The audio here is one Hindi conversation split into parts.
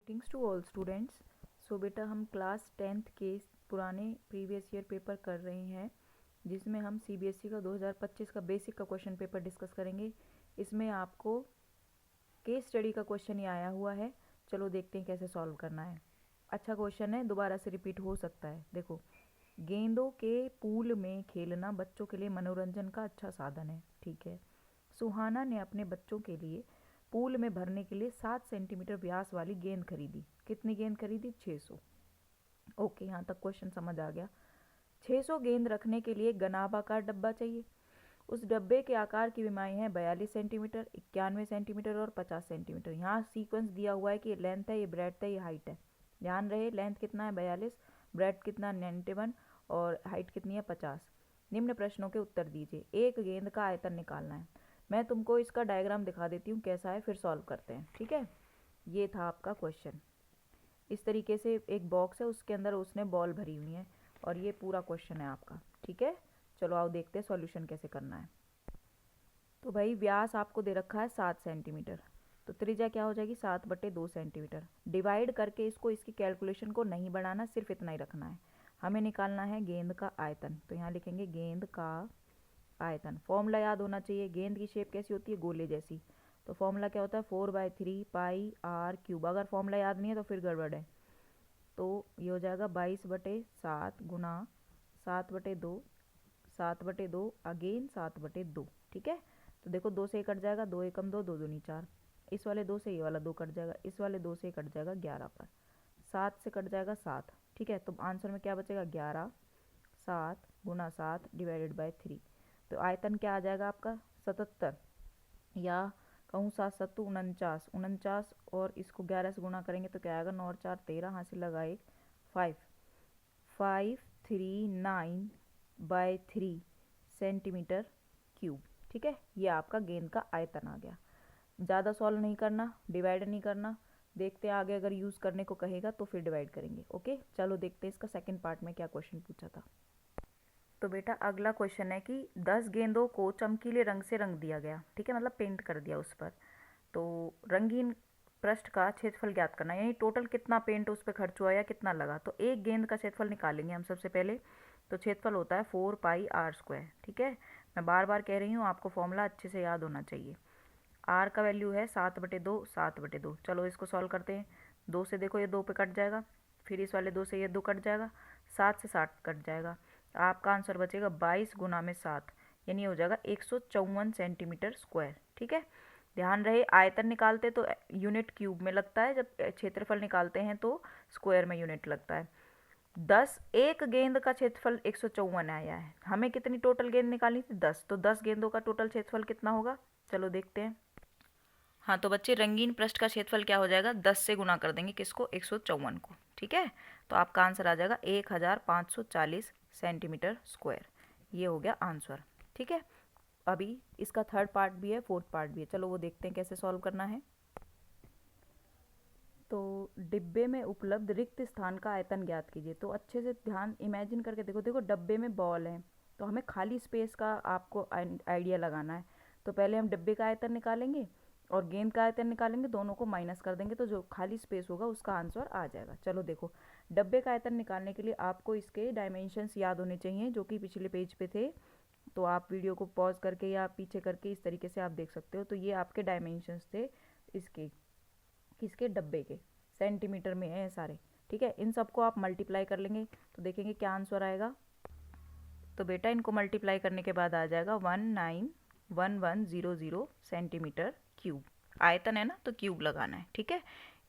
Greetings to all students. So बेटा हम क्लास 10th के पुराने प्रीवियस ईयर पेपर कर रहे हैं, जिसमें हम सीबीएसई का 2025 का बेसिक का क्वेश्चन पेपर डिस्कस करेंगे। इसमें आपको केस स्टडी का क्वेश्चन ही आया हुआ है। चलो देखते हैं कैसे सॉल्व करना है। अच्छा क्वेश्चन है, दोबारा से रिपीट हो सकता है। देखो, गेंदों के पूल में खेलना बच्चों के लिए मनोरंजन का अच्छा साधन है। ठीक है। सुहाना ने अपने बच्चों के लिए पूल में भरने के लिए 7 सेंटीमीटर व्यास वाली गेंद खरीदी। कितनी गेंद खरीदी? 600। ओके, यहाँ तक क्वेश्चन समझ आ गया। 600 गेंद रखने के लिए घनाभाकार डब्बा चाहिए। उस डब्बे के आकार की विमाएँ हैं 42 सेंटीमीटर, 91 सेंटीमीटर और 50 सेंटीमीटर। यहाँ सीक्वेंस दिया हुआ है कि ये लेंथ है, ये ब्रेड्थ है, ये हाइट है। ध्यान रहे, लेंथ कितना है 42, ब्रेड्थ कितना 91 और हाइट कितनी है 50। निम्न प्रश्नों के उत्तर दीजिए। एक गेंद का आयतन निकालना है। मैं तुमको इसका डायग्राम दिखा देती हूँ कैसा है, फिर सॉल्व करते हैं। ठीक है, ये था आपका क्वेश्चन। इस तरीके से एक बॉक्स है, उसके अंदर उसने बॉल भरी हुई है और ये पूरा क्वेश्चन है आपका। ठीक है, चलो आओ देखते हैं सॉल्यूशन कैसे करना है। तो भाई व्यास आपको दे रखा है 7 सेंटीमीटर, तो त्रिज्या क्या हो जाएगी 7/2 सेंटीमीटर। डिवाइड करके इसको, इसकी कैलकुलेशन को नहीं बढ़ाना, सिर्फ इतना ही रखना है। हमें निकालना है गेंद का आयतन, तो यहाँ लिखेंगे गेंद का आयतन। फॉर्मूला याद होना चाहिए। गेंद की शेप कैसी होती है? गोले जैसी। तो फॉर्मूला क्या होता है? 4/3 पाई आर क्यूब। अगर फॉर्मूला याद नहीं है तो फिर गड़बड़ है। तो ये हो जाएगा 22/7 गुना 7/2, 7/2 अगेन 7/2। ठीक है, तो देखो 2 से कट जाएगा, 2 एकम 2, 2 दूनी 4। इस वाले 2 से ये वाला 2 कट जाएगा, इस वाले 2 से कट जाएगा 11 पर, 7 से कट जाएगा 7। ठीक है, तो आंसर में क्या बचेगा? 11, 7 गुना 7 डिवाइडेड बाय 3। तो आयतन क्या आ जाएगा आपका? 77, या कहूँ 7 7 49, 49 और इसको 11 से गुना करेंगे तो क्या आएगा? 9 और 4 13, हासिल लगा 1 5 539/3 सेंटीमीटर क्यूब। ठीक है, ये आपका गेंद का आयतन आ गया। ज़्यादा सॉल्व नहीं करना, डिवाइड नहीं करना। देखते हैं आगे अगर यूज़ करने को कहेगा तो फिर डिवाइड करेंगे। ओके, चलो देखते हैं इसका सेकंड पार्ट में क्या क्वेश्चन पूछा था। तो बेटा अगला क्वेश्चन है कि 10 गेंदों को चमकीले रंग से रंग दिया गया। ठीक है, मतलब पेंट कर दिया उस पर। तो रंगीन पृष्ठ का क्षेत्रफल ज्ञात करना, यानी टोटल कितना पेंट उस पर खर्च हुआ या कितना लगा। तो एक गेंद का क्षेत्रफल निकालेंगे हम सबसे पहले। तो क्षेत्रफल होता है 4πr²। ठीक है, मैं बार बार कह रही हूँ, आपको फॉर्मूला अच्छे से याद होना चाहिए। आर का वैल्यू है 7/2, 7/2। चलो इसको सॉल्व करते हैं। 2 से देखो ये 2 पे कट जाएगा, फिर इस वाले 2 से ये 2 कट जाएगा, 7 से 7 कट जाएगा। आपका आंसर बचेगा 22 गुना में 7, यानी हो जाएगा 154 सेंटीमीटर स्क्वायर। ठीक है, ध्यान रहे आयतन निकालते तो यूनिट क्यूब में लगता है, जब क्षेत्रफल निकालते हैं तो स्क्वायर में यूनिट लगता है। 10 एक गेंद का क्षेत्रफल 154 आया है। हमें कितनी टोटल गेंद निकालनी थी? 10। तो 10 गेंदों का टोटल क्षेत्रफल कितना होगा? चलो देखते हैं। हाँ तो बच्चे, रंगीन पृष्ठ का क्षेत्रफल क्या हो जाएगा? 10 से गुना कर देंगे किसको? 154 को। ठीक है, तो आपका आंसर आ जाएगा 1540 सेंटीमीटर स्क्वायर। ये हो गया आंसर। ठीक है, अभी इसका थर्ड पार्ट भी है, फोर्थ पार्ट भी है। चलो वो देखते हैं कैसे सॉल्व करना है। तो डिब्बे में उपलब्ध रिक्त स्थान का आयतन ज्ञात कीजिए। तो अच्छे से ध्यान इमेजिन करके देखो। देखो डब्बे में बॉल है, तो हमें खाली स्पेस का आपको आइडिया लगाना है। तो पहले हम डिब्बे का आयतन निकालेंगे और गेंद का आयतन निकालेंगे, दोनों को माइनस कर देंगे, तो जो खाली स्पेस होगा उसका आंसर आ जाएगा। चलो देखो, डब्बे का आयतन निकालने के लिए आपको इसके डायमेंशंस याद होने चाहिए, जो कि पिछले पेज पे थे। तो आप वीडियो को पॉज करके या पीछे करके इस तरीके से आप देख सकते हो। तो ये आपके डायमेंशंस थे इसके, किसके? डब्बे के। सेंटीमीटर में है सारे। ठीक है, इन सबको आप मल्टीप्लाई कर लेंगे तो देखेंगे क्या आंसर आएगा। तो बेटा इनको मल्टीप्लाई करने के बाद आ जाएगा 191100 सेंटीमीटर क्यूब। आयतन है ना, तो क्यूब लगाना है। ठीक है,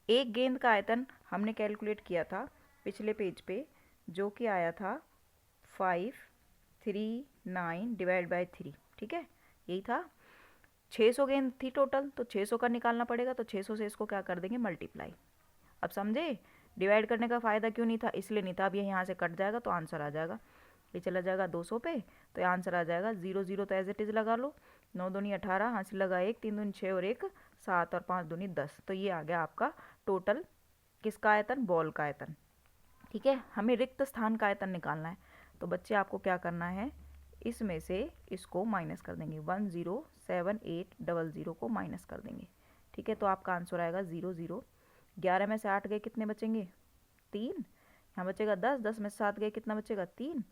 एक गेंद का आयतन हमने कैलकुलेट किया था पिछले पेज पे, जो कि आया था 539/3। ठीक है, यही था। 600 गेंद थी टोटल, तो 600 का निकालना पड़ेगा। तो 600 से इसको क्या कर देंगे? मल्टीप्लाई। अब समझे डिवाइड करने का फ़ायदा क्यों नहीं था? इसलिए नहीं था। अब ये यहाँ से कट जाएगा तो आंसर आ जाएगा। ये चला जाएगा 200 पे, तो आंसर आ जाएगा 0 0। तो एज इट इज़ लगा लो। 9 दूनी 18, हासिल लगा 1, 3 दूनी 6 और 1 7 और 5 दूनी 10। तो ये आ गया आपका टोटल किसका आयतन? बॉल का आयतन। ठीक है, हमें रिक्त स्थान का आयतन निकालना है। तो बच्चे आपको क्या करना है, इसमें से इसको माइनस कर देंगे। 107,800 को माइनस कर देंगे। ठीक है, तो आपका आंसर आएगा 0 0। 11 में से 8 गए कितने बचेंगे? 3। यहाँ बचेगा 10, 10 में से 7 गए कितना बचेगा? 3।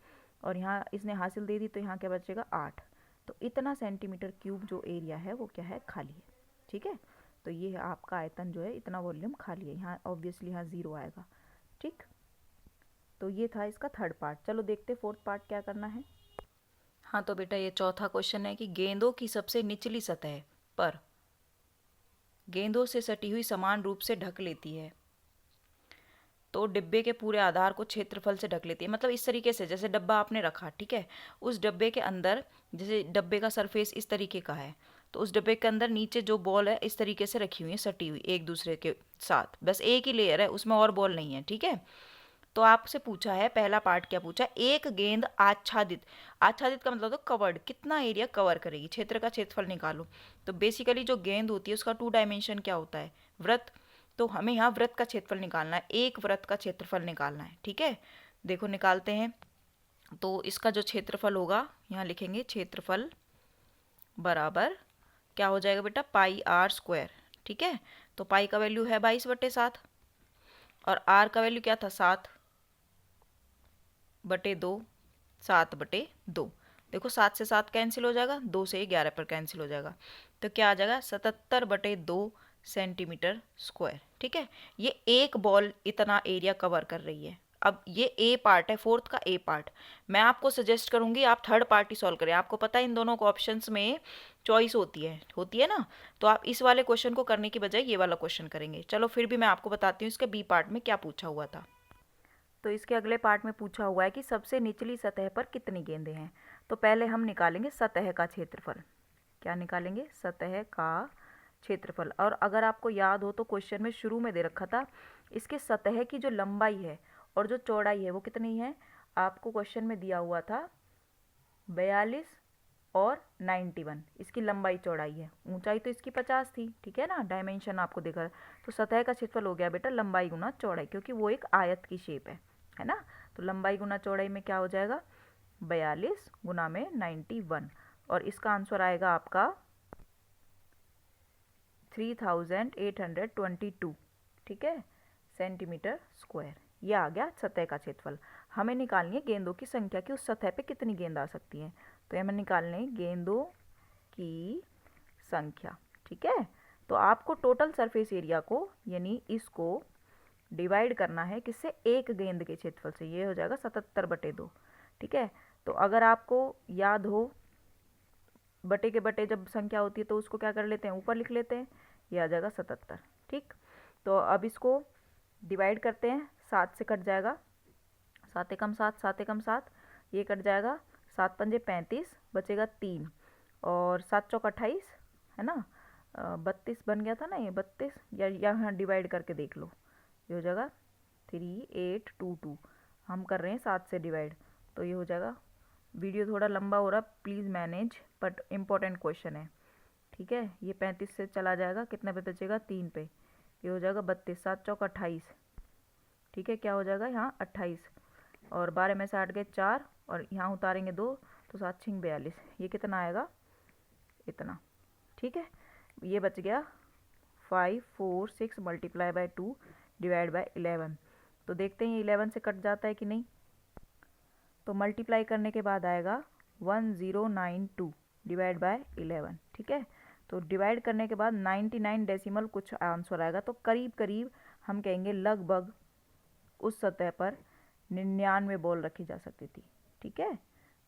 और यहाँ इसने हासिल दे दी तो यहाँ क्या बचेगा? 8। तो इतना सेंटीमीटर क्यूब जो एरिया है वो क्या है? खाली है। ठीक है, तो ये आपका आयतन जो है इतना वॉल्यूम खाली है। यहाँ ऑब्वियसली यहाँ 0 आएगा। ठीक, तो ये था इसका थर्ड पार्ट। चलो देखते फोर्थ पार्ट क्या करना है। हाँ तो बेटा ये चौथा क्वेश्चन है कि गेंदों की सबसे निचली सतह पर गेंदों से सटी हुई समान रूप से ढक लेती है तो डिब्बे के पूरे आधार को क्षेत्रफल से ढक लेती है। मतलब इस तरीके से, जैसे डब्बा आपने रखा, ठीक है, उस डब्बे के अंदर, जैसे डब्बे का सरफेस इस तरीके का है, तो उस डब्बे के अंदर नीचे जो बॉल है इस तरीके से रखी हुई है, सटी हुई एक दूसरे के साथ, बस एक ही लेयर है, उसमें और बॉल नहीं है। ठीक है, तो आपसे पूछा है, पहला पार्ट क्या पूछा? एक गेंद आच्छादित, आच्छादित का मतलब तो कवर्ड, कितना एरिया कवर करेगी, क्षेत्र का क्षेत्रफल निकालो। तो बेसिकली जो गेंद होती है उसका 2 डायमेंशन क्या होता है? वृत्त। तो हमें यहाँ वृत्त का क्षेत्रफल निकालना है, एक वृत्त का क्षेत्रफल निकालना है। ठीक है, देखो निकालते हैं। तो इसका जो क्षेत्रफल होगा, यहाँ लिखेंगे क्षेत्रफल बराबर क्या हो जाएगा बेटा? पाई आर स्क्वायर। ठीक है, तो पाई का वैल्यू है 22/7 और आर का वैल्यू क्या था? 7/2, 7/2। देखो 7 से 7 कैंसिल हो जाएगा, 2 से 11 पर कैंसिल हो जाएगा, तो क्या आ जाएगा? 77/2 सेंटीमीटर स्क्वायर। ठीक है, ये एक बॉल इतना एरिया कवर कर रही है। अब ये ए पार्ट है, फोर्थ का ए पार्ट। मैं आपको सजेस्ट करूंगी आप थर्ड पार्ट ही सॉल्व करें। आपको पता है इन दोनों को ऑप्शंस में चॉइस होती है ना, तो आप इस वाले क्वेश्चन को करने की बजाय ये वाला क्वेश्चन करेंगे। चलो फिर भी मैं आपको बताती हूँ इसके बी पार्ट में क्या पूछा हुआ था। तो इसके अगले पार्ट में पूछा हुआ है कि सबसे निचली सतह पर कितनी गेंदें हैं। तो पहले हम निकालेंगे सतह का क्षेत्रफल। क्या निकालेंगे? सतह का क्षेत्रफल। और अगर आपको याद हो तो क्वेश्चन में शुरू में दे रखा था, इसके सतह की जो लंबाई है और जो चौड़ाई है वो कितनी है? आपको क्वेश्चन में दिया हुआ था 42 और 91 इसकी लंबाई चौड़ाई है। ऊंचाई तो इसकी 50 थी, ठीक है ना, डायमेंशन आपको देखा। तो सतह का क्षेत्रफल हो गया बेटा लंबाई गुना चौड़ाई, क्योंकि वो एक आयत की शेप है ना। तो लंबाई गुना चौड़ाई में क्या हो जाएगा? 42 गुना में 91, और इसका आंसर आएगा आपका 3822, ठीक है, सेंटीमीटर स्क्वायर। ये आ गया सतह का क्षेत्रफल। हमें निकालनी है गेंदों की संख्या कि उस सतह पे कितनी गेंद आ सकती हैं। तो हमें निकालने गेंदों की संख्या। ठीक है, तो आपको टोटल सरफेस एरिया को, यानी इसको डिवाइड करना है किससे? एक गेंद के क्षेत्रफल से। ये हो जाएगा 77/2। ठीक है, तो अगर आपको याद हो, बटे के बटे जब संख्या होती है तो उसको क्या कर लेते हैं? ऊपर लिख लेते हैं। ये आ जाएगा 77। ठीक, तो अब इसको डिवाइड करते हैं, 7 से कट जाएगा, 7 एकम 7, 7 एकम 7, ये कट जाएगा, 7 पंजे 35, बचेगा 3, और 7 चौक 28, है ना, 32 बन गया था ना ये 32, या यहाँ डिवाइड करके देख लो, ये हो जाएगा 3822। हम कर रहे हैं 7 से डिवाइड, तो ये हो जाएगा। वीडियो थोड़ा लंबा हो रहा, please manage, but important question है। ठीक है, ये 35 से चला जाएगा, कितने पे बचेगा? 3 पे, ये हो जाएगा 32, 7 चौक 28। ठीक है, क्या हो जाएगा यहाँ? 28, और 12 में से 8 गए 4, और यहाँ उतारेंगे 2, तो 7 छिंग 42, ये कितना आएगा? इतना। ठीक है, ये बच गया 546 मल्टीप्लाई बाय 2 डिवाइड बाय 11। तो देखते हैं ये 11 से कट जाता है कि नहीं। तो मल्टीप्लाई करने के बाद आएगा 1092 डिवाइड बाय 11। ठीक है, तो डिवाइड करने के बाद 99 डेसिमल कुछ आंसर आएगा, तो करीब करीब हम कहेंगे लगभग उस सतह पर 99 बॉल रखी जा सकती थी। ठीक है,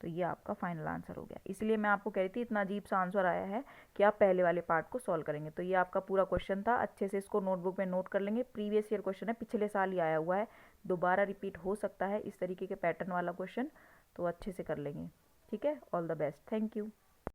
तो ये आपका फाइनल आंसर हो गया। इसलिए मैं आपको कह रही थी इतना अजीब सा आंसर आया है कि आप पहले वाले पार्ट को सॉल्व करेंगे। तो ये आपका पूरा क्वेश्चन था, अच्छे से इसको नोटबुक में नोट कर लेंगे। प्रीवियस ईयर क्वेश्चन है, पिछले साल ही आया हुआ है, दोबारा रिपीट हो सकता है इस तरीके के पैटर्न वाला क्वेश्चन, तो अच्छे से कर लेंगे। ठीक है, all the best, thank you.